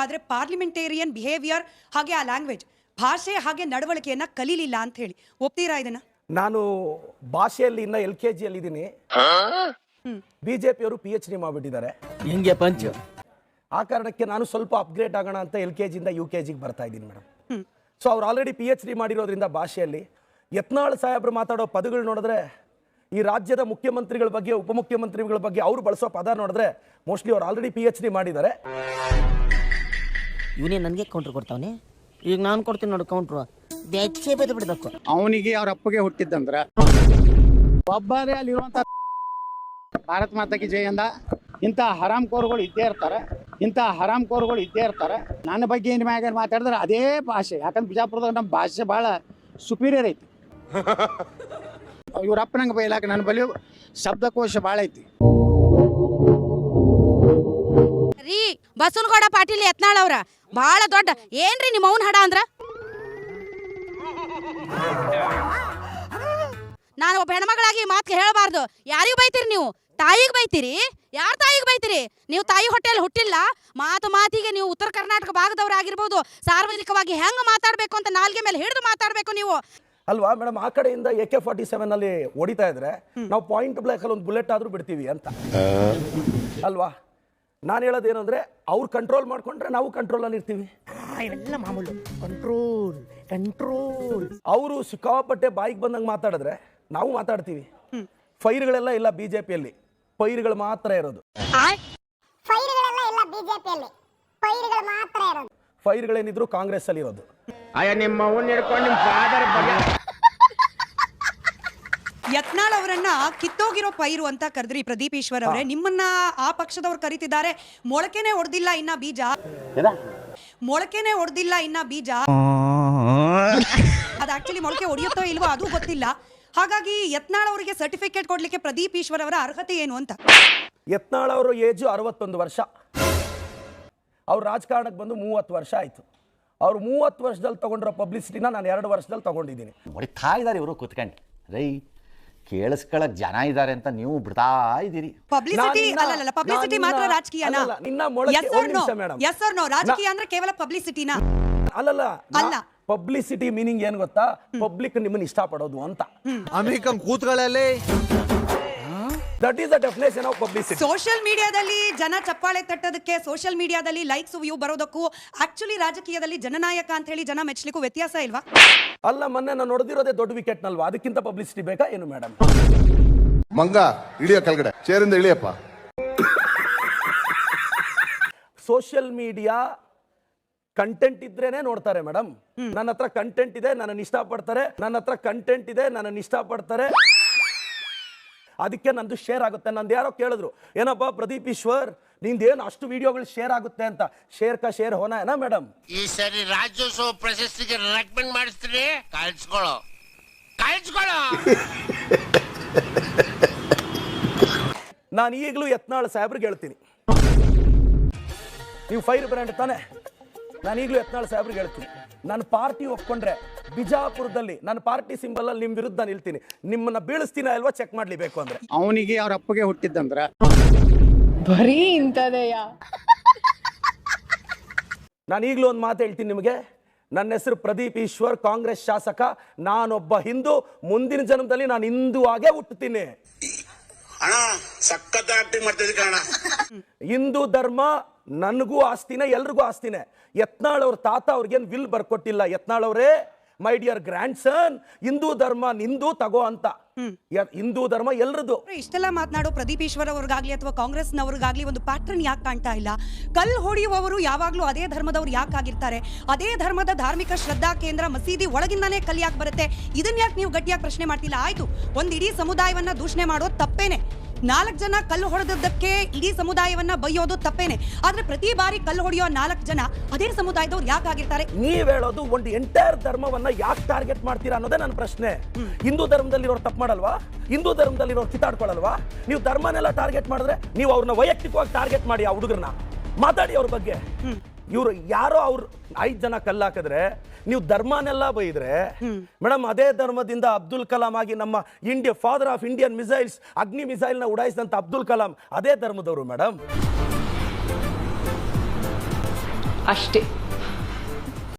ಆದರೆ parliamentarian behaviour ಹಾಗೆ ಆ ಲ್ಯಾಂಗ್ವೇಜ್ ಭಾಷೆ ಹಾಗೆ ನಡವಳಿಕೆಯನ್ನ ಕಲೀಲಿಲ್ಲ ಅಂತ ಹೇಳಿ ಒಪ್ತೀರಾ ಇದನ್ನ? ನಾನು ಭಾಷೆಯಲ್ಲಿ ಇನ್ನ LKG ಅಲ್ಲಿ ಇದ್ದೀನಿ. ಬಿಜೆಪಿಯವರು PhD ಮಾಡಿಬಿಟ್ಟಿದ್ದಾರೆ. ಹಿಂಗೆ ಪಂಚ್. ಆ ಕಾರಣಕ್ಕೆ ನಾನು ಸ್ವಲ್ಪ ಅಪ್ಗ್ರೇಡ್ ಆಗೋಣ ಅಂತ LKG ಇಂದ UKGಗೆ ಬರ್ತಾ ಇದ್ದೀನಿ ಮೇಡಮ್. ಸೊ ಅವ್ರು ಆಲ್ರೆಡಿ PhD ಮಾಡಿರೋದ್ರಿಂದ ಭಾಷೆಯಲ್ಲಿ ಯತ್ನಾಳ್ ಸಾಹೇಬ್ರು ಮಾತಾಡೋ ಪದಗಳು ನೋಡಿದ್ರೆ ಈ ರಾಜ್ಯದ ಮುಖ್ಯಮಂತ್ರಿಗಳ ಬಗ್ಗೆ ಉಪಮುಖ್ಯಮಂತ್ರಿಗಳ ಬಗ್ಗೆ ಅವ್ರು ಬಳಸೋ ಪದ ನೋಡಿದ್ರೆ ಮೋಸ್ಟ್ಲಿ ಅವ್ರು ಆಲ್ರೆಡಿ PhD ಮಾಡಿದ್ದಾರೆ. ಇವನೇ ನನಗೆ ಕೌಂಟ್ರ್ ಕೊಡ್ತಾವನೆ. ಈಗ ನಾನು ಕೊಡ್ತೀನಿ ನೋಡು ಕೌಂಟ್ರು. ಬೆಚ್ಚೆ ಬೆದ್ದು ಬಿಡಬೇಕು. ಅವನಿಗೆ ಅವ್ರ ಅಪ್ಪಗೆ ಹುಟ್ಟಿದ್ದಂದ್ರ ಒಬ್ಬರೇ ಅಲ್ಲಿರುವಂತ ಭಾರತ್ ಮಾತಾಕಿ ಜೈ ಅಂದ. ಇಂಥ ಹರಾಮ್ ಕೋರ್ಗಳು ಇದ್ದೇ ಇರ್ತಾರೆ. ನನ್ನ ಬಗ್ಗೆ ಏನ್ ಮ್ಯಾಗ ಮಾತಾಡಿದ್ರೆ ಅದೇ ಭಾಷೆ. ಯಾಕಂದ್ರೆ ಬಿಜಾಪುರದಾಗ ನಮ್ಮ ಭಾಷೆ ಬಹಳ ಸುಪೀರಿಯರ್ ಐತಿ. ಇವ್ರ ಅಪ್ಪನಂಗೆ ಬೈಲಾಕ ನನ್ನ ಬಳಿ ಶಬ್ದಕೋಶ ಭಾಳ ಐತಿ. ರೀ ಬಸವನಗೌಡ ಪಾಟೀಲ್ ಯತ್ನಾಳ್ ಅವ್ರ ಬಹಳ ದೊಡ್ಡ ಏನ್ರಿ ನಿಮ್ಮ ಮೌನ್ ಹಡ ಅಂದ್ರ? ನಾನು ಒಬ್ಬ ಹೆಣ್ಮಗಳಾಗಿ ಮಾತು ಹೇಳಬಾರ್ದು. ಯಾರಿಗೂ ಬೈತೀರಿ ನೀವು? ತಾಯಿಗೆ ಬೈತೀರಿ? ಯಾರ ತಾಯಿಗೆ ಬೈತೀರಿ? ನೀವು ತಾಯಿ ಹೊಟ್ಟೆಯಲ್ಲಿ ಹುಟ್ಟಿಲ್ಲ. ಮಾತಿಗೆ ನೀವು ಉತ್ತರ ಕರ್ನಾಟಕ ಭಾಗದವರಾಗಿರ್ಬೋದು. ಸಾರ್ವಜನಿಕವಾಗಿ ಹೆಂಗ್ ಮಾತಾಡ್ಬೇಕು ಅಂತ ನಾಲ್ಗೆ ಮೇಲೆ ಹಿಡಿದು ಮಾತಾಡ್ಬೇಕು ನೀವು ಅಲ್ವಾ ಮೇಡಮ್? ಆ ಕಡೆಯಿಂದ AK-47 ಅಲ್ಲಿ ಹೊಡಿತಾ ಇದ್ರೆ ನಾವು ಪಾಯಿಂಟ್ ಬ್ಲಾಕ್ ಅಲ್ಲಿ ಒಂದು ಬುಲೆಟ್ ಆದ್ರೂ ಬಿಡ್ತೀವಿ ಅಂತ ಅಲ್ವಾ? ನಾನು ಹೇಳೋದೇನು ಅಂದ್ರೆ ಅವ್ರು ಕಂಟ್ರೋಲ್ ಮಾಡ್ಕೊಂಡ್ರೆ ನಾವು ಕಂಟ್ರೋಲ್ ಅಲ್ಲಿ ಇರ್ತೀವಿ. ಇವೆಲ್ಲ ಮಾಮೂಲು. ಕಂಟ್ರೋಲ್. ಅವರು ಸಿಕ್ಕಾಪಟ್ಟೆ ಬಾಯಿಗೆ ಬಂದಂಗೆ ಮಾತಾಡಿದ್ರೆ ನಾವು ಮಾತಾಡ್ತೀವಿ. ಫೈರ್ಗಳೆಲ್ಲ ಇಲ್ಲ ಬಿಜೆಪಿಯಲ್ಲಿ, ಪೈರುಗಳು ಮಾತ್ರ ಇರೋದು. ಫೈರ್ಗಳೇನಿದ್ರು ಕಾಂಗ್ರೆಸ್ ಅಲ್ಲಿ ಇರೋದು. ಯತ್ನಾಳ್ ಅವರನ್ನ ಕಿತ್ತೋಗಿರೋ ಪೈರು ಅಂತ ಕರೆದ್ರಿ ಪ್ರದೀಪ್ ಈಶ್ವರ್ ಅವರೇ. ನಿಮ್ಮನ್ನ ಆ ಪಕ್ಷದವ್ರು ಕರೀತಿದ್ದಾರೆ ಮೊಳಕೆನೆ ಹೊಡೆದಿಲ್ಲ ಇನ್ನ ಬೀಜ. ಅದು ಆಕ್ಚುಲಿ ಮೊಳಕೆ ಹೊಡೆಯುತ್ತೋ ಇಲ್ವೋ ಅದು ಗೊತ್ತಿಲ್ಲ. ಹಾಗಾಗಿ ಯತ್ನಾಳ್ ಅವರಿಗೆ ಸರ್ಟಿಫಿಕೇಟ್ ಕೊಡ್ಲಿಕ್ಕೆ ಪ್ರದೀಪ್ ಈಶ್ವರ್ ಅವರ ಅರ್ಹತೆ ಏನು ಅಂತ? ಯತ್ನಾಳ್ ಅವರು ಏಜು 61 ವರ್ಷ. ಅವ್ರು ರಾಜಕಾರಣಕ್ಕೆ ಬಂದು 30 ವರ್ಷ ಆಯ್ತು. ಅವ್ರು 30 ವರ್ಷದಲ್ಲಿ ತಗೊಂಡಿರೋ ಪಬ್ಲಿಸಿಟಿನ ನಾನು 2 ವರ್ಷದಲ್ಲಿ ತಗೊಂಡಿದ್ದೀನಿ. ಹೊಡಿತಾ ಇದ್ದಾರೆ ಇವರು ಕೂತ್ಕೊಂಡು. ರೈ ಕೇಳಿಸ್ಕೊಳಕ್ ಜನ ಇದ್ದಾರೆ ಅಂತ ನೀವು ಬಿಡ್ತಾ ಇದ್ದೀರಿ. ಪಬ್ಲಿಸಿಟಿ ಅಲ್ಲ, ಪಬ್ಲಿಸಿಟಿ ಮಾತ್ರ ರಾಜಕೀಯನಾ? S R no? ರಾಜಕೀಯ ಅಂದ್ರೆ ಕೇವಲ ಪಬ್ಲಿಸಿಟಿನಾ? ಅಲ್ಲ. ಪಬ್ಲಿಸಿಟಿ ಮೀನಿಂಗ್ ಏನ್ ಗೊತ್ತಾ? ಪಬ್ಲಿಕ್ ನಿಮ್ಮನ್ನ ಇಷ್ಟಪಡೋದು ಅಂತ. ಅಮೆರಿಕನ್ ಕೂತ್ಗಳಲ್ಲಿ that is the definition of publicity. Social ಮೀಡಿಯಾದಲ್ಲಿ ಜನ ಚಪ್ಪಾಳೆ ತಟ್ಟೋದಕ್ಕೆ, ಸೋಷಿಯಲ್ ಮೀಡಿಯಾದಲ್ಲಿ ಲೈಕ್ಸ್ ವ್ಯೂ ಬರೋದಕ್ಕೂ ಆಕ್ಚುಲಿ ರಾಜಕೀಯದಲ್ಲಿ ಜನನಾಯಕ ಅಂತ ಹೇಳಿ ಜನ ಮೆಚ್ಚಲಿಕ್ಕೂ ವ್ಯತ್ಯಾಸ ಇಲ್ವಾ? ಅಲ್ಲ, ಮೊನ್ನೆ ನಾನು ನೋಡಿದಿರೋದೇ ದೊಡ್ಡ ವಿಕೆಟ್ ನಲ್ವಾ? ಅದಕ್ಕಿಂತ ಪಬ್ಲಿಸಿಟಿ ಬೇಕಾ ಏನು ಮೇಡಮ್? ಮಂಗ ಇಳಿಯ ಕೆಳಗಡೆ ಚೇರಿಂದ ಇಳಿಯಪ್ಪ. ಸೋಷಿಯಲ್ ಮೀಡಿಯಾ ಕಂಟೆಂಟ್ ಇದ್ರೇನೆ ನೋಡ್ತಾರೆ ಮೇಡಮ್. ನನ್ನ ಹತ್ರ ಕಂಟೆಂಟ್ ಇದೆ, ನನ್ನನ್ನು ಇಷ್ಟಪಡ್ತಾರೆ. ಅದಕ್ಕೆ ನಂದು ಶೇರ್ ಆಗುತ್ತೆ. ನಂದು ಯಾರೋ ಕೇಳಿದ್ರು, ಏನಪ್ಪ ಪ್ರದೀಪ್ ಈಶ್ವರ್ ನಿಂದೇನು ಅಷ್ಟು ವಿಡಿಯೋಗಳು ಶೇರ್ ಆಗುತ್ತೆ ಅಂತ. ಶೇರ್ ಕಾ ಶೇರ್ ಹೋನಾ ಏನಾ ಮೇಡಮ್? ಈ ಸರಿ ರಾಜ್ಯೋತ್ಸವ ಪ್ರಶಸ್ತಿಗೆ ರೆಕಮೆಂಡ್ ಮಾಡಿಸ್ತೀನಿ, ಕಾಯಿಸ್ಕೊಳ್ಳೋ. ನಾನು ಈಗಲೂ ಯತ್ನಾಳ್ ಸಾಹೇಬ್ರಿಗೆ ಹೇಳ್ತೀನಿ, ನೀವು ಫೈರ್ ಬ್ರ್ಯಾಂಡ್ ತಾನೆ. ನಾನು ಈಗಲೂ ಯತ್ನಾಳ್ ಸಾಹೇಬ್ರಿಗೆ ಹೇಳ್ತೀನಿ, ನನ್ನ ಪಾರ್ಟಿ ಒಪ್ಕೊಂಡ್ರೆ ಬಿಜಾಪುರದಲ್ಲಿ ನನ್ನ ಪಾರ್ಟಿ ಸಿಂಬಲ್ ಅಲ್ಲಿ ನಿಮ್ ವಿರುದ್ಧ ನಿಲ್ತೀನಿ. ನಿಮ್ಮನ್ನ ಬೀಳಿಸ್ತೀನ ಅಲ್ವಾ ಚೆಕ್ ಮಾಡ್ಲಿಬೇಕು ಅಂದ್ರೆ. ಅವನಿಗೆ ಅವ್ರ ಅಪ್ಪಗೆ ಹುಟ್ಟಿದ್ದಂದ್ರ ಬರೀ ಇಂಥದೆಯ. ನಾನು ಈಗಲೂ ಒಂದು ಮಾತು ಹೇಳ್ತೀನಿ ನಿಮಗೆ. ನನ್ನ ಹೆಸರು ಪ್ರದೀಪ್ ಈಶ್ವರ್, ಕಾಂಗ್ರೆಸ್ ಶಾಸಕ. ನಾನೊಬ್ಬ ಹಿಂದೂ. ಮುಂದಿನ ಜನ್ಮದಲ್ಲಿ ನಾನು ಹಿಂದೂ ಆಗೇ ಹುಟ್ಟುತ್ತೀನಿ. ಹಿಂದೂ ಧರ್ಮ ನನಗೂ ಆಸ್ತಿನೇ, ಎಲ್ರಿಗೂ ಆಸ್ತಿನೇ. ಯತ್ನಾಳ್ ಅವ್ರ ತಾತ ಅವ್ರಿಗೇನು ವಿಲ್ ಬರ್ಕೊಟ್ಟಿಲ್ಲ. ಯತ್ನಾಳ್ ಅವರೇ, ಮೈ ಡಿಯರ್ ಗ್ರ್ಯಾಂಡ್ ಸನ್, ಹಿಂದೂ ಧರ್ಮ ನಿಂದು ತಗೋ ಅಂತ. ಹಿಂದೂ ಧರ್ಮ ಎಲ್ರದು. ಇಷ್ಟೆಲ್ಲ ಮಾತನಾಡೋ ಪ್ರದೀಪ್ ಈಶ್ವರ್ ಅವ್ರಿಗಾಗ್ಲಿ ಅಥವಾ ಕಾಂಗ್ರೆಸ್ನವ್ರಿಗಾಗ್ಲಿ ಒಂದು ಪ್ಯಾಟ್ರನ್ ಯಾಕೆ ಕಾಣ್ತಾ ಇಲ್ಲ? ಕಲ್ಲು ಹೊಡೆಯುವವರು ಯಾವಾಗ್ಲೂ ಅದೇ ಧರ್ಮದವ್ರು ಯಾಕಾಗಿರ್ತಾರೆ? ಅದೇ ಧರ್ಮದ ಧಾರ್ಮಿಕ ಶ್ರದ್ಧಾ ಕೇಂದ್ರ ಮಸೀದಿ ಒಳಗಿಂದಾನೇ ಕಲ್ಲು ಯಾಕೆ ಬರುತ್ತೆ? ಇದನ್ನ ಯಾಕೆ ನೀವು ಗಟ್ಟಿಯಾಗಿ ಪ್ರಶ್ನೆ ಮಾಡ್ತಿಲ್ಲ? ಆಯ್ತು, ಒಂದ್ ಇಡೀ ಸಮುದಾಯವನ್ನ ದೂಷಣೆ ಮಾಡೋದು ತಪ್ಪೇನೆ. 4 ಜನ ಕಲ್ಲು ಹೊಡೆದದ್ದಕ್ಕೆ ಇಡೀ ಸಮುದಾಯವನ್ನ ಬೈಯೋದು ತಪ್ಪೇನೆ. ಆದ್ರೆ ಪ್ರತಿ ಬಾರಿ ಕಲ್ಲು ಹೊಡೆಯೋ 4 ಜನ ಅದೇ ಸಮುದಾಯದವ್ರು ಯಾಕೆ ಆಗಿರ್ತಾರೆ? ನೀವ್ ಹೇಳೋದು ಒಂದು ಎಂಟೈರ್ ಧರ್ಮವನ್ನ ಯಾಕೆ ಟಾರ್ಗೆಟ್ ಮಾಡ್ತೀರಾ ಅನ್ನೋದೇ ನನ್ನ ಪ್ರಶ್ನೆ. ಹಿಂದೂ ಧರ್ಮದಲ್ಲಿರೋರು ತಪ್ಪು ಮಾಡಲ್ವಾ? ಹಿಂದೂ ಧರ್ಮದಲ್ಲಿರೋರು ಕಿತ್ತಾಡ್ಕೊಳ್ಳಲ್ವಾ? ನೀವು ಧರ್ಮನೆಲ್ಲ ಟಾರ್ಗೆಟ್ ಮಾಡಿದ್ರೆ ನೀವು ಅವ್ರನ್ನ ವೈಯಕ್ತಿಕವಾಗಿ ಟಾರ್ಗೆಟ್ ಮಾಡಿ, ಆ ಹುಡುಗರನ್ನ ಮಾತಾಡಿ ಅವ್ರ ಬಗ್ಗೆ. ಇವ್ರು ಯಾರೋ ಅವ್ರು 5 ಜನ ಕಲ್ಲಾಕಿದ್ರೆ ನೀವು ಧರ್ಮನೆಲ್ಲ ಬೈದ್ರೆ ಮೇಡಮ್, ಅದೇ ಧರ್ಮದಿಂದ ಅಬ್ದುಲ್ ಕಲಾಂ ಆಗಿ ನಮ್ಮ ಫಾದರ್ ಆಫ್ ಇಂಡಿಯನ್ ಮಿಸೈಲ್ಸ್, ಅಗ್ನಿ ಮಿಸೈಲ್ ನ ಉಡಾಯಿಸಿದಂತ ಅಬ್ದುಲ್ ಕಲಾಂ ಅದೇ ಧರ್ಮದವರು ಮೇಡಮ್. ಅಷ್ಟೇ.